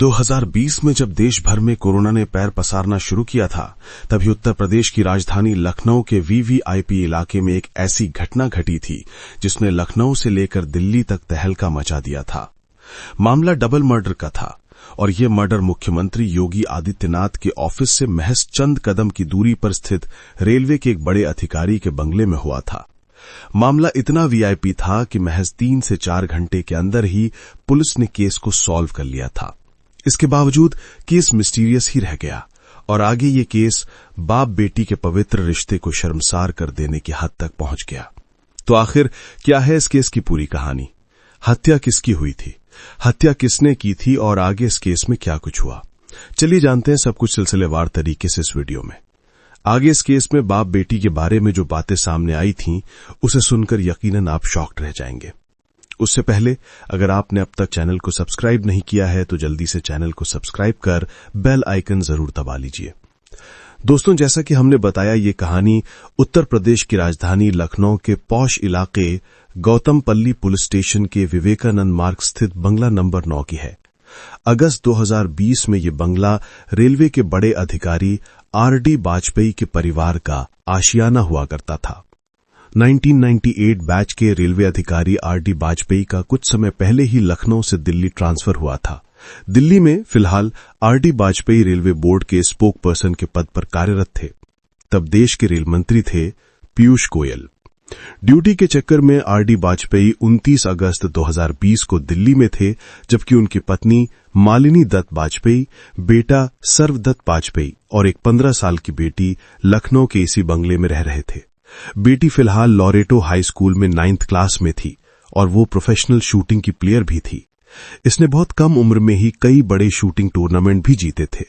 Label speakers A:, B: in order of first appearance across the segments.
A: 2020 में जब देश भर में कोरोना ने पैर पसारना शुरू किया था, तभी उत्तर प्रदेश की राजधानी लखनऊ के वीवीआईपी इलाके में एक ऐसी घटना घटी थी जिसने लखनऊ से लेकर दिल्ली तक तहलका मचा दिया था। मामला डबल मर्डर का था और ये मर्डर मुख्यमंत्री योगी आदित्यनाथ के ऑफिस से महज चंद कदम की दूरी पर स्थित रेलवे के एक बड़े अधिकारी के बंगले में हुआ था। मामला इतना वीआईपी था कि महज 3 से 4 घंटे के अंदर ही पुलिस ने केस को सॉल्व कर लिया था। इसके बावजूद केस मिस्टीरियस ही रह गया और आगे ये केस बाप बेटी के पवित्र रिश्ते को शर्मसार कर देने की हद तक पहुंच गया। तो आखिर क्या है इस केस की पूरी कहानी? हत्या किसकी हुई थी, हत्या किसने की थी और आगे इस केस में क्या कुछ हुआ? चलिए जानते हैं सब कुछ सिलसिलेवार तरीके से इस वीडियो में। आगे इस केस में बाप बेटी के बारे में जो बातें सामने आई थीं, उसे सुनकर यकीनन आप शॉक्ड रह जाएंगे। उससे पहले अगर आपने अब तक चैनल को सब्सक्राइब नहीं किया है तो जल्दी से चैनल को सब्सक्राइब कर बेल आइकन जरूर दबा लीजिए। दोस्तों, जैसा कि हमने बताया, ये कहानी उत्तर प्रदेश की राजधानी लखनऊ के पॉश इलाके गौतमपल्ली पुलिस स्टेशन के विवेकानंद मार्ग स्थित बंगला नंबर 9 की है। अगस्त 2020 में ये बंगला रेलवे के बड़े अधिकारी आरडी वाजपेयी के परिवार का आशियाना हुआ करता था। 1998 बैच के रेलवे अधिकारी आरडी वाजपेयी का कुछ समय पहले ही लखनऊ से दिल्ली ट्रांसफर हुआ था। दिल्ली में फिलहाल आरडी वाजपेयी रेलवे बोर्ड के स्पोक पर्सन के पद पर कार्यरत थे। तब देश के रेल मंत्री थे पीयूष गोयल। ड्यूटी के चक्कर में आरडी वाजपेयी 29 अगस्त 2020 को दिल्ली में थे, जबकि उनकी पत्नी मालिनी दत्त वाजपेयी, बेटा सर्वदत्त वाजपेयी और एक 15 साल की बेटी लखनऊ के इसी बंगले में रह रहे थे। बेटी फिलहाल लॉरेटो हाई स्कूल में 9th क्लास में थी और वो प्रोफेशनल शूटिंग की प्लेयर भी थी। इसने बहुत कम उम्र में ही कई बड़े शूटिंग टूर्नामेंट भी जीते थे।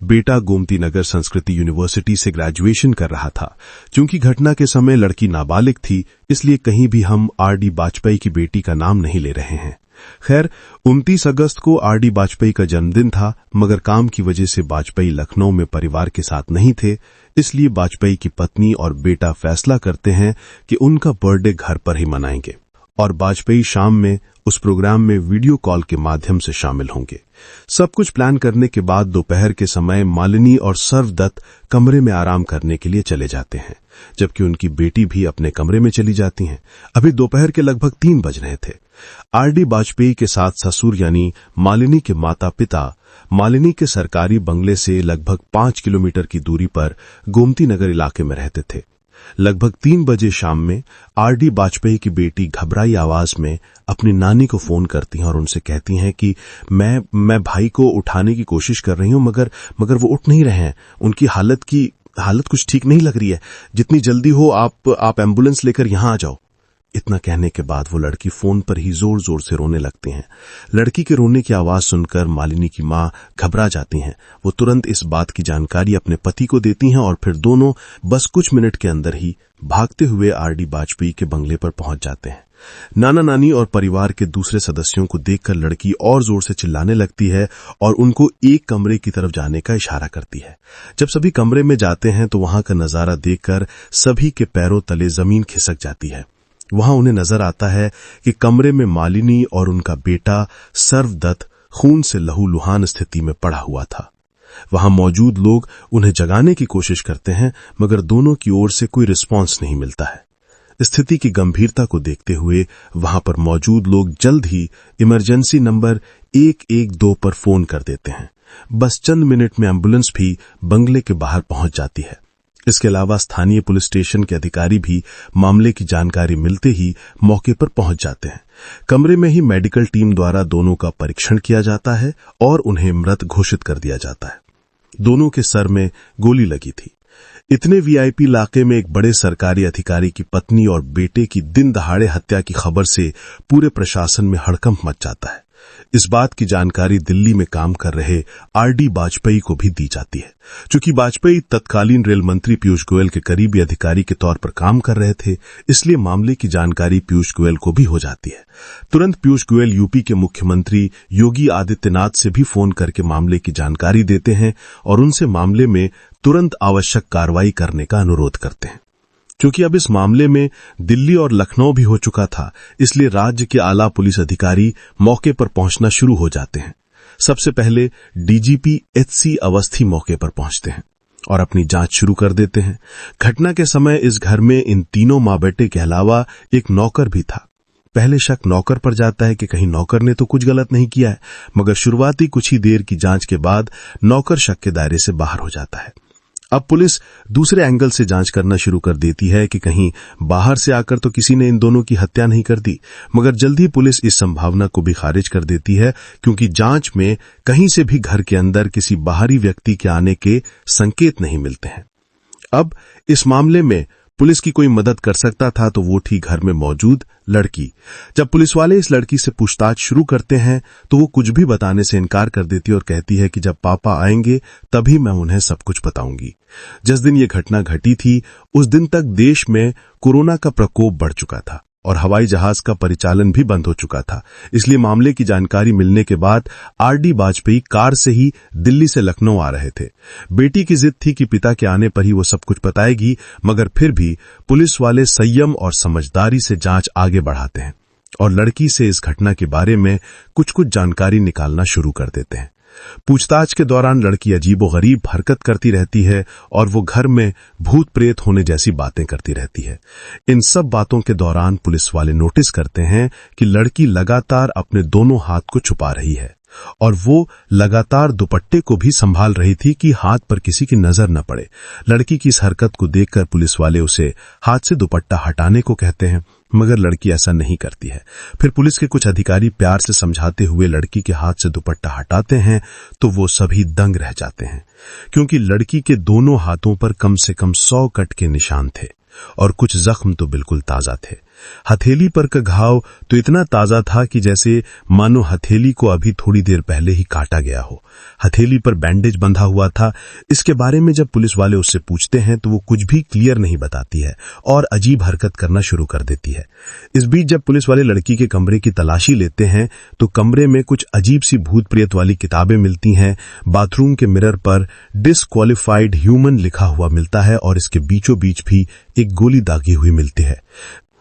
A: बेटा गोमती नगर संस्कृति यूनिवर्सिटी से ग्रेजुएशन कर रहा था। चूंकि घटना के समय लड़की नाबालिग थी, इसलिए कहीं भी हम आरडी वाजपेयी की बेटी का नाम नहीं ले रहे हैं। खैर, 29 अगस्त को आरडी वाजपेयी का जन्मदिन था, मगर काम की वजह से वाजपेयी लखनऊ में परिवार के साथ नहीं थे। इसलिए वाजपेयी की पत्नी और बेटा फैसला करते हैं कि उनका बर्थडे घर पर ही मनाएंगे और वाजपेयी शाम में उस प्रोग्राम में वीडियो कॉल के माध्यम से शामिल होंगे। सब कुछ प्लान करने के बाद दोपहर के समय मालिनी और सर्वदत्त कमरे में आराम करने के लिए चले जाते हैं, जबकि उनकी बेटी भी अपने कमरे में चली जाती हैं। अभी दोपहर के लगभग 3 बज रहे थे। आरडी वाजपेयी के साथ ससुर यानी मालिनी के माता पिता मालिनी के सरकारी बंगले से लगभग 5 किलोमीटर की दूरी पर गोमती नगर इलाके में रहते थे। लगभग 3 बजे शाम में आरडी वाजपेयी की बेटी घबराई आवाज में अपनी नानी को फोन करती हैं और उनसे कहती हैं कि मैं भाई को उठाने की कोशिश कर रही हूं, मगर वो उठ नहीं रहे हैं। उनकी हालत कुछ ठीक नहीं लग रही है। जितनी जल्दी हो आप एम्बुलेंस लेकर यहां आ जाओ। इतना कहने के बाद वो लड़की फोन पर ही जोर जोर से रोने लगती हैं। लड़की के रोने की आवाज सुनकर मालिनी की मां घबरा जाती हैं। वो तुरंत इस बात की जानकारी अपने पति को देती हैं और फिर दोनों बस कुछ मिनट के अंदर ही भागते हुए आरडी वाजपेयी के बंगले पर पहुंच जाते हैं। नाना नानी और परिवार के दूसरे सदस्यों को देखकर लड़की और जोर से चिल्लाने लगती है और उनको एक कमरे की तरफ जाने का इशारा करती है। जब सभी कमरे में जाते हैं तो वहां का नजारा देखकर सभी के पैरों तले जमीन खिसक जाती है। वहां उन्हें नजर आता है कि कमरे में मालिनी और उनका बेटा सर्वदत्त खून से लहूलुहान स्थिति में पड़ा हुआ था। वहां मौजूद लोग उन्हें जगाने की कोशिश करते हैं, मगर दोनों की ओर से कोई रिस्पांस नहीं मिलता है। स्थिति की गंभीरता को देखते हुए वहां पर मौजूद लोग जल्द ही इमरजेंसी नंबर 112 पर फोन कर देते हैं। बस चंद मिनट में एम्बुलेंस भी बंगले के बाहर पहुंच जाती है। इसके अलावा स्थानीय पुलिस स्टेशन के अधिकारी भी मामले की जानकारी मिलते ही मौके पर पहुंच जाते हैं। कमरे में ही मेडिकल टीम द्वारा दोनों का परीक्षण किया जाता है और उन्हें मृत घोषित कर दिया जाता है। दोनों के सर में गोली लगी थी। इतने वीआईपी इलाके में एक बड़े सरकारी अधिकारी की पत्नी और बेटे की दिन दहाड़े हत्या की खबर से पूरे प्रशासन में हड़कंप मच जाता है। इस बात की जानकारी दिल्ली में काम कर रहे आरडी वाजपेयी को भी दी जाती है। चूंकि वाजपेयी तत्कालीन रेल मंत्री पीयूष गोयल के करीबी अधिकारी के तौर पर काम कर रहे थे, इसलिए मामले की जानकारी पीयूष गोयल को भी हो जाती है। तुरंत पीयूष गोयल यूपी के मुख्यमंत्री योगी आदित्यनाथ से भी फोन करके मामले की जानकारी देते हैं और उनसे मामले में तुरंत आवश्यक कार्रवाई करने का अनुरोध करते हैं। क्योंकि अब इस मामले में दिल्ली और लखनऊ भी हो चुका था, इसलिए राज्य के आला पुलिस अधिकारी मौके पर पहुंचना शुरू हो जाते हैं। सबसे पहले डीजीपी एचसी अवस्थी मौके पर पहुंचते हैं और अपनी जांच शुरू कर देते हैं। घटना के समय इस घर में इन तीनों मां बेटे के अलावा एक नौकर भी था। पहले शक नौकर पर जाता है कि कहीं नौकर ने तो कुछ गलत नहीं किया है, मगर शुरुआती कुछ ही देर की जांच के बाद नौकर शक के दायरे से बाहर हो जाता है। अब पुलिस दूसरे एंगल से जांच करना शुरू कर देती है कि कहीं बाहर से आकर तो किसी ने इन दोनों की हत्या नहीं कर दी, मगर जल्द ही पुलिस इस संभावना को भी खारिज कर देती है, क्योंकि जांच में कहीं से भी घर के अंदर किसी बाहरी व्यक्ति के आने के संकेत नहीं मिलते हैं। अब इस मामले में पुलिस की कोई मदद कर सकता था तो वो थी घर में मौजूद लड़की। जब पुलिस वाले इस लड़की से पूछताछ शुरू करते हैं तो वो कुछ भी बताने से इनकार कर देती है और कहती है कि जब पापा आएंगे तभी मैं उन्हें सब कुछ बताऊंगी। जिस दिन ये घटना घटी थी उस दिन तक देश में कोरोना का प्रकोप बढ़ चुका था और हवाई जहाज का परिचालन भी बंद हो चुका था। इसलिए मामले की जानकारी मिलने के बाद आरडी वाजपेयी कार से ही दिल्ली से लखनऊ आ रहे थे। बेटी की जिद थी कि पिता के आने पर ही वो सब कुछ बताएगी, मगर फिर भी पुलिस वाले संयम और समझदारी से जांच आगे बढ़ाते हैं और लड़की से इस घटना के बारे में कुछ जानकारी निकालना शुरू कर देते हैं। पूछताछ के दौरान लड़की अजीबोगरीब हरकत करती रहती है और वो घर में भूत प्रेत होने जैसी बातें करती रहती है। इन सब बातों के दौरान पुलिस वाले नोटिस करते हैं कि लड़की लगातार अपने दोनों हाथ को छुपा रही है और वो लगातार दुपट्टे को भी संभाल रही थी कि हाथ पर किसी की नजर न पड़े। लड़की की इस हरकत को देखकर पुलिस वाले उसे हाथ से दुपट्टा हटाने को कहते हैं, मगर लड़की ऐसा नहीं करती है। फिर पुलिस के कुछ अधिकारी प्यार से समझाते हुए लड़की के हाथ से दुपट्टा हटाते हैं तो वो सभी दंग रह जाते हैं, क्योंकि लड़की के दोनों हाथों पर कम से कम 100 कट के निशान थे और कुछ जख्म तो बिल्कुल ताजा थे। हथेली पर का घाव तो इतना ताजा था कि जैसे मानो हथेली को अभी थोड़ी देर पहले ही काटा गया हो। हथेली पर बैंडेज बंधा हुआ था। इसके बारे में जब पुलिस वाले उससे पूछते हैं तो वो कुछ भी क्लियर नहीं बताती है और अजीब हरकत करना शुरू कर देती है। इस बीच जब पुलिस वाले लड़की के कमरे की तलाशी लेते हैं तो कमरे में कुछ अजीब सी भूत प्रेत वाली किताबें मिलती हैं। बाथरूम के मिरर पर डिसक्वालिफाइड ह्यूमन लिखा हुआ मिलता है और इसके बीचों बीच भी एक गोली दागी हुई मिलती है।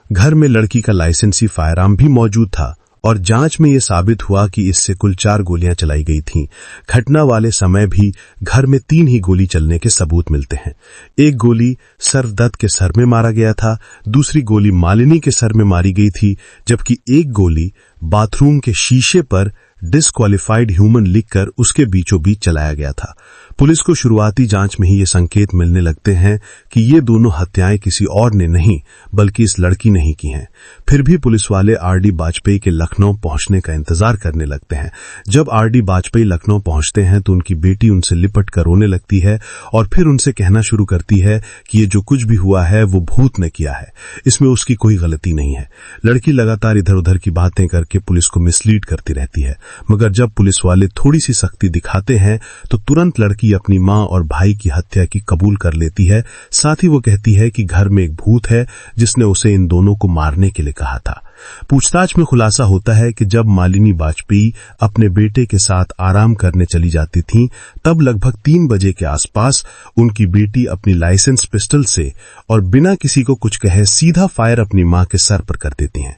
A: घर में लड़की का लाइसेंसी फायरआर्म भी मौजूद था और जांच में यह साबित हुआ कि इससे कुल 4 गोलियां चलाई गई थीं। घटना वाले समय भी घर में 3 ही गोली चलने के सबूत मिलते हैं। एक गोली सर्वदत्त के सर में मारा गया था, दूसरी गोली मालिनी के सर में मारी गई थी, जबकि एक गोली बाथरूम के शीशे पर डिसक्वालिफाइड ह्यूमन लिखकर उसके बीचों बीच चलाया गया था। पुलिस को शुरुआती जांच में ही ये संकेत मिलने लगते हैं कि ये दोनों हत्याएं किसी और ने नहीं बल्कि इस लड़की ने ही की हैं। फिर भी पुलिस वाले आरडी वाजपेयी के लखनऊ पहुंचने का इंतजार करने लगते हैं। जब आरडी वाजपेयी लखनऊ पहुंचते हैं तो उनकी बेटी उनसे लिपट कर रोने लगती है और फिर उनसे कहना शुरू करती है कि ये जो कुछ भी हुआ है वो भूत ने किया है, इसमें उसकी कोई गलती नहीं है। लड़की लगातार इधर उधर की बातें करके पुलिस को मिसलीड करती रहती है, मगर जब पुलिस वाले थोड़ी सी सख्ती दिखाते हैं तो तुरंत लड़की अपनी मां और भाई की हत्या की कबूल कर लेती है। साथ ही वो कहती है कि घर में एक भूत है जिसने उसे इन दोनों को मारने के लिए कहा था। पूछताछ में खुलासा होता है कि जब मालिनी वाजपेयी अपने बेटे के साथ आराम करने चली जाती थीं, तब लगभग 3 बजे के आसपास उनकी बेटी अपनी लाइसेंस पिस्टल से और बिना किसी को कुछ कहे सीधा फायर अपनी मां के सर पर कर देती हैं।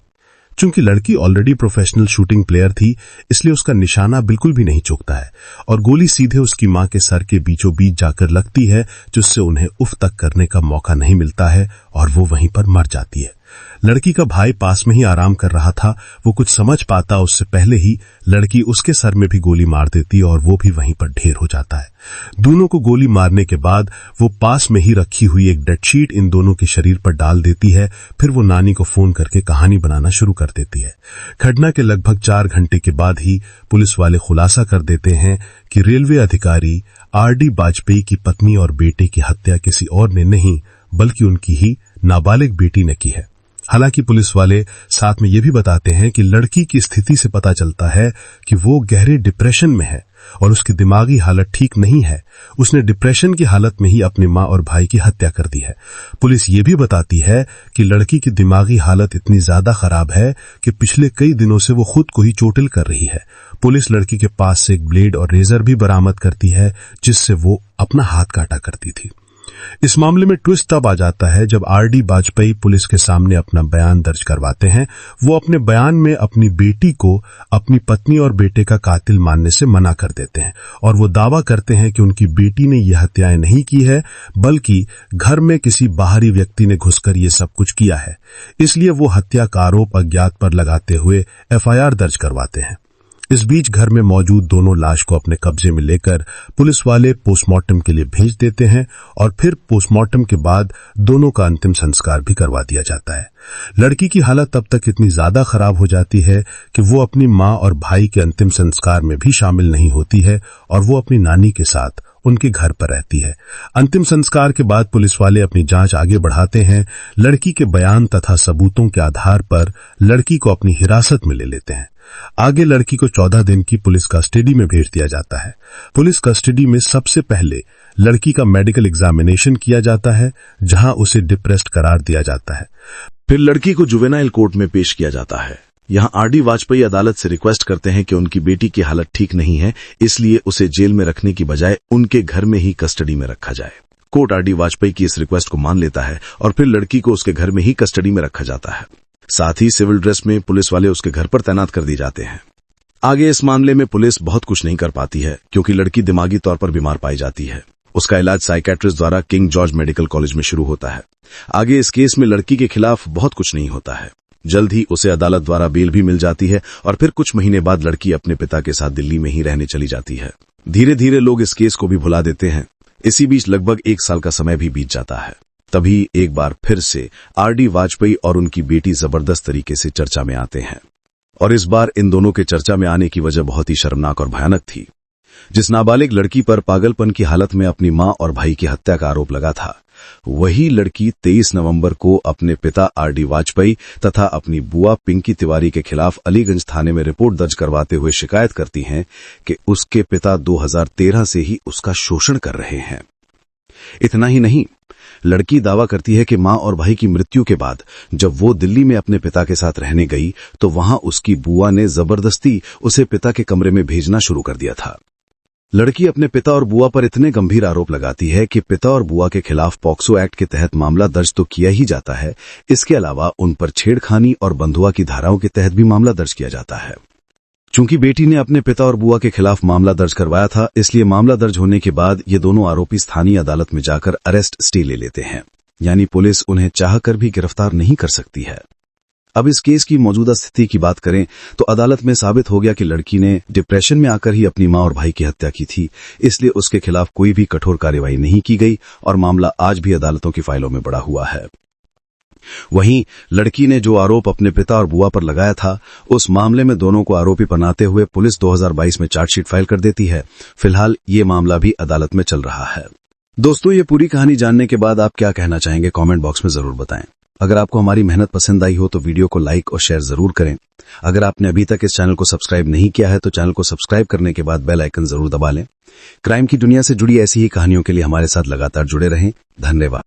A: चूंकि लड़की ऑलरेडी प्रोफेशनल शूटिंग प्लेयर थी, इसलिए उसका निशाना बिल्कुल भी नहीं चूकता है और गोली सीधे उसकी मां के सर के बीचों बीच जाकर लगती है, जिससे उन्हें उफ तक करने का मौका नहीं मिलता है और वो वहीं पर मर जाती है। लड़की का भाई पास में ही आराम कर रहा था। वो कुछ समझ पाता उससे पहले ही लड़की उसके सर में भी गोली मार देती और वो भी वहीं पर ढेर हो जाता है। दोनों को गोली मारने के बाद वो पास में ही रखी हुई एक बेडशीट इन दोनों के शरीर पर डाल देती है। फिर वो नानी को फोन करके कहानी बनाना शुरू कर देती है। घटना के लगभग 4 घंटे के बाद ही पुलिस वाले खुलासा कर देते हैं कि रेलवे अधिकारी आरडी वाजपेयी की पत्नी और बेटे की हत्या किसी और ने नहीं बल्कि उनकी ही नाबालिग बेटी ने की है। हालांकि पुलिस वाले साथ में यह भी बताते हैं कि लड़की की स्थिति से पता चलता है कि वो गहरे डिप्रेशन में है और उसकी दिमागी हालत ठीक नहीं है। उसने डिप्रेशन की हालत में ही अपनी मां और भाई की हत्या कर दी है। पुलिस ये भी बताती है कि लड़की की दिमागी हालत इतनी ज्यादा खराब है कि पिछले कई दिनों से वो खुद को ही चोटिल कर रही है। पुलिस लड़की के पास से एक ब्लेड और रेजर भी बरामद करती है, जिससे वो अपना हाथ काटा करती थी।
B: इस मामले में ट्विस्ट तब आ जाता है जब आरडी वाजपेयी पुलिस के सामने अपना बयान दर्ज करवाते हैं। वो अपने बयान में अपनी बेटी को अपनी पत्नी और बेटे का कातिल मानने से मना कर देते हैं और वो दावा करते हैं कि उनकी बेटी ने यह हत्याएं नहीं की है, बल्कि घर में किसी बाहरी व्यक्ति ने घुसकर ये सब कुछ किया है। इसलिए वो हत्या का आरोप अज्ञात पर लगाते हुए एफआईआर दर्ज करवाते हैं। इस बीच घर में मौजूद दोनों लाश को अपने कब्जे में लेकर पुलिस वाले पोस्टमार्टम के लिए भेज देते हैं और फिर पोस्टमार्टम के बाद दोनों का अंतिम संस्कार भी करवा दिया जाता है। लड़की की हालत तब तक इतनी ज्यादा खराब हो जाती है कि वो अपनी मां और भाई के अंतिम संस्कार में भी शामिल नहीं होती है और वो अपनी नानी के साथ उनके घर पर रहती है। अंतिम संस्कार के बाद पुलिस वाले अपनी जांच आगे बढ़ाते हैं। लड़की के बयान तथा सबूतों के आधार पर लड़की को अपनी हिरासत में ले लेते हैं। आगे लड़की को 14 दिन की पुलिस कस्टडी में भेज दिया जाता है। पुलिस कस्टडी में सबसे पहले लड़की का मेडिकल एग्जामिनेशन किया जाता है, जहां उसे डिप्रेस्ड करार दिया जाता है।
A: फिर लड़की को जुवेनाइल कोर्ट में पेश किया जाता है। यहां आरडी वाजपेयी अदालत से रिक्वेस्ट करते हैं कि उनकी बेटी की हालत ठीक नहीं है, इसलिए उसे जेल में रखने की बजाय उनके घर में ही कस्टडी में रखा जाए। कोर्ट आरडी वाजपेयी की इस रिक्वेस्ट को मान लेता है और फिर लड़की को उसके घर में ही कस्टडी में रखा जाता है। साथ ही सिविल ड्रेस में पुलिस वाले उसके घर पर तैनात कर दी जाते हैं। आगे इस मामले में पुलिस बहुत कुछ नहीं कर पाती है, क्योंकि लड़की दिमागी तौर पर बीमार पाई जाती है। उसका इलाज साइकेट्रिस्ट द्वारा किंग जॉर्ज मेडिकल कॉलेज में शुरू होता है। आगे इस केस में लड़की के खिलाफ बहुत कुछ नहीं होता है। जल्द ही उसे अदालत द्वारा बेल भी मिल जाती है और फिर कुछ महीने बाद लड़की अपने पिता के साथ दिल्ली में ही रहने चली जाती है। धीरे धीरे लोग इस केस को भी भुला देते हैं। इसी बीच लगभग 1 साल का समय भी बीत जाता है। तभी एक बार फिर से आरडी वाजपेयी और उनकी बेटी जबरदस्त तरीके से चर्चा में आते हैं, और इस बार इन दोनों के चर्चा में आने की वजह बहुत ही शर्मनाक और भयानक थी। जिस नाबालिग लड़की पर पागलपन की हालत में अपनी मां और भाई की हत्या का आरोप लगा था, वही लड़की 23 नवंबर को अपने पिता आरडी वाजपेयी तथा अपनी बुआ पिंकी तिवारी के खिलाफ अलीगंज थाने में रिपोर्ट दर्ज करवाते हुए शिकायत करती हैं कि उसके पिता 2013 से ही उसका शोषण कर रहे हैं। इतना ही नहीं, लड़की दावा करती है कि मां और भाई की मृत्यु के बाद जब वो दिल्ली में अपने पिता के साथ रहने गई तो वहां उसकी बुआ ने जबरदस्ती उसे पिता के कमरे में भेजना शुरू कर दिया था। लड़की अपने पिता और बुआ पर इतने गंभीर आरोप लगाती है कि पिता और बुआ के खिलाफ पॉक्सो एक्ट के तहत मामला दर्ज तो किया ही जाता है, इसके अलावा उन पर छेड़खानी और बंधुआ की धाराओं के तहत भी मामला दर्ज किया जाता है। चूंकि बेटी ने अपने पिता और बुआ के खिलाफ मामला दर्ज करवाया था, इसलिए मामला दर्ज होने के बाद ये दोनों आरोपी स्थानीय अदालत में जाकर अरेस्ट स्टे ले लेते हैं, यानी पुलिस उन्हें चाहकर भी गिरफ्तार नहीं कर सकती है। अब इस केस की मौजूदा स्थिति की बात करें तो अदालत में साबित हो गया कि लड़की ने डिप्रेशन में आकर ही अपनी मां और भाई की हत्या की थी, इसलिए उसके खिलाफ कोई भी कठोर कार्यवाही नहीं की गई और मामला आज भी अदालतों की फाइलों में पड़ा हुआ है। वहीं लड़की ने जो आरोप अपने पिता और बुआ पर लगाया था, उस मामले में दोनों को आरोपी बनाते हुए पुलिस 2022 में चार्जशीट फाइल कर देती है। फिलहाल ये मामला भी अदालत में चल रहा है। दोस्तों, ये पूरी कहानी जानने के बाद आप क्या कहना चाहेंगे कमेंट बॉक्स में जरूर बताएं। अगर आपको हमारी मेहनत पसंद आई हो तो वीडियो को लाइक और शेयर जरूर करें। अगर आपने अभी तक इस चैनल को सब्सक्राइब नहीं किया है तो चैनल को सब्सक्राइब करने के बाद बेल आइकन जरूर दबा लें। क्राइम की दुनिया से जुड़ी ऐसी ही कहानियों के लिए हमारे साथ लगातार जुड़े रहें। धन्यवाद।